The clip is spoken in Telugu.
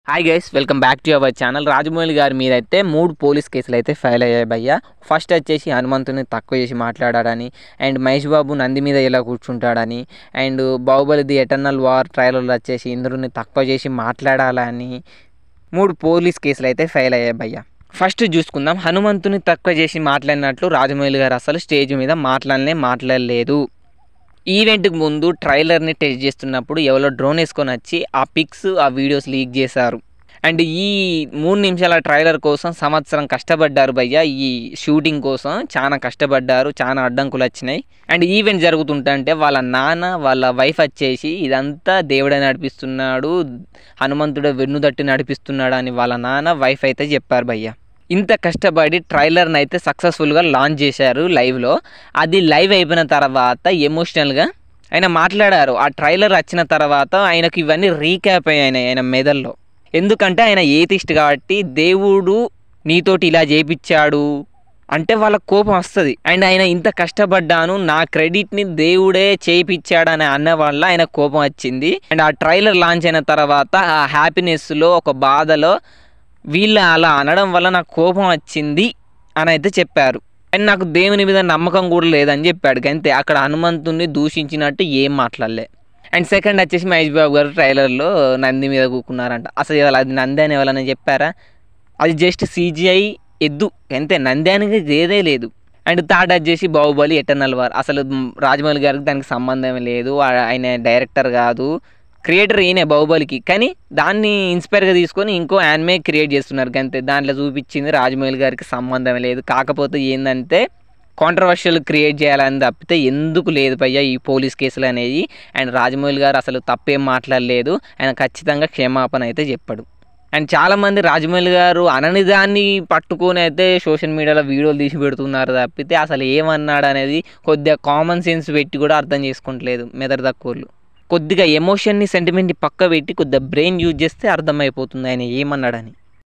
Hi guys, welcome back to our channel. Rajamouli గారి మీద అయితే 3 పోలీస్ కేసులు అయితే ఫైల్ అయ్యాయి భయ్య. ఫస్ట్ వచ్చేసి హనుమంతుని తక్కువ చేసి మాట్లాడాడని, అండ్ మహేష్ బాబు నంది మీద ఎలా కూర్చుంటాడని, and Baahubali the eternal war ట్రైలర్లో వచ్చేసి ఇంద్రుని తక్కువ చేసి మాట్లాడాలని 3 పోలీస్ కేసులు అయితే ఫైల్ అయ్యాయి భయ్య. ఫస్ట్ చూసుకుందాం. హనుమంతుని తక్కువ చేసి మాట్లాడినట్లు రాజమౌళి గారు అసలు స్టేజ్ మీద మాట్లాడలేదు. ఈవెంట్కి ముందు ట్రైలర్ని టెస్ట్ చేస్తున్నప్పుడు ఎవరో డ్రోన్ వేసుకొని వచ్చి ఆ పిక్స్ ఆ వీడియోస్ లీక్ చేశారు. అండ్ ఈ 3 నిమిషాల ట్రైలర్ కోసం సంవత్సరం కష్టపడ్డారు భయ్య. ఈ షూటింగ్ కోసం చాలా కష్టపడ్డారు, చాలా అడ్డంకులు వచ్చినాయి. అండ్ ఈవెంట్ జరుగుతుంటే వాళ్ళ నాన్న వాళ్ళ వైఫ్ వచ్చేసి ఇదంతా దేవుడే నడిపిస్తున్నాడు, హనుమంతుడు వెన్నుదట్టి నడిపిస్తున్నాడు అని వాళ్ళ నాన్న వైఫ్ అయితే చెప్పారు భయ్య. ఇంత కష్టపడి ట్రైలర్ని అయితే సక్సెస్ఫుల్గా లాంచ్ చేశారు లైవ్లో. అది లైవ్ అయిపోయిన తర్వాత ఎమోషనల్గా ఆయన మాట్లాడారు. ఆ ట్రైలర్ వచ్చిన తర్వాత ఆయనకు ఇవన్నీ రీక్యాప్ అయ్యాయి ఆయన మెదల్లో. ఎందుకంటే ఆయన ఏతిస్ట్ కాబట్టి దేవుడు నీతోటి ఇలా చేయించాడు అంటే వాళ్ళ కోపం వస్తుంది. అండ్ ఆయన ఇంత కష్టపడ్డాను, నా క్రెడిట్ని దేవుడే చేయించాడని అన్న వల్ల ఆయన కోపం వచ్చింది. అండ్ ఆ ట్రైలర్ లాంచ్ అయిన తర్వాత ఆ హ్యాపీనెస్లో ఒక బాధలో వీళ్ళు అలా అనడం వల్ల నాకు కోపం వచ్చింది అని అయితే చెప్పారు. అండ్ నాకు దేవుని మీద నమ్మకం కూడా లేదని చెప్పాడు. అంతే, అక్కడ హనుమంతుని దూషించినట్టు ఏం మాట్లాడలే. అండ్ సెకండ్ వచ్చేసి మహేష్ బాబు గారు ట్రైలర్లో నంది మీద కూకున్నారంట. అసలు ఇవాళ అది నంది అని ఎవరైనా చెప్పారా? అది జస్ట్ CGI ఎద్దు అంతే, నంది అనేది ఏదే లేదు. అండ్ థర్డ్ వచ్చేసి బాహుబలి ఎటర్నల్ వార్. అసలు రాజమౌళి గారికి దానికి సంబంధం లేదు, ఆయన డైరెక్టర్ కాదు, క్రియేటర్ ఈయనే బాహుబలికి. కానీ దాన్ని ఇన్స్పైర్గా తీసుకొని ఇంకో యానిమే క్రియేట్ చేస్తున్నారు. అంతే, దాంట్లో చూపించింది రాజమౌళి గారికి సంబంధం లేదు. కాకపోతే ఏంటంటే కాంట్రవర్షియల్ క్రియేట్ చేయాలని తప్పితే ఎందుకు లేదు భయ్య ఈ పోలీస్ కేసులు అనేవి. అండ్ రాజమౌళి గారు అసలు తప్పేం మాట్లాడలేదు, ఆయన ఖచ్చితంగా క్షమాపణ అయితే చెప్పాడు. అండ్ చాలామంది రాజమౌళి గారు అనని దాన్ని పట్టుకొని అయితే సోషల్ మీడియాలో వీడియోలు తీసి పెడుతున్నారు తప్పితే అసలు ఏమన్నాడు అనేది కొద్దిగా కామన్ సెన్స్ పెట్టి కూడా అర్థం చేసుకుంటలేదు మెదడు తక్కువలు. కొద్దిగా ఎమోషన్ని సెంటిమెంట్ని పక్క పెట్టి కొద్దిగా బ్రెయిన్ యూజ్ చేస్తే అర్థమైపోతుంది ఆయన ఏమన్నాడని.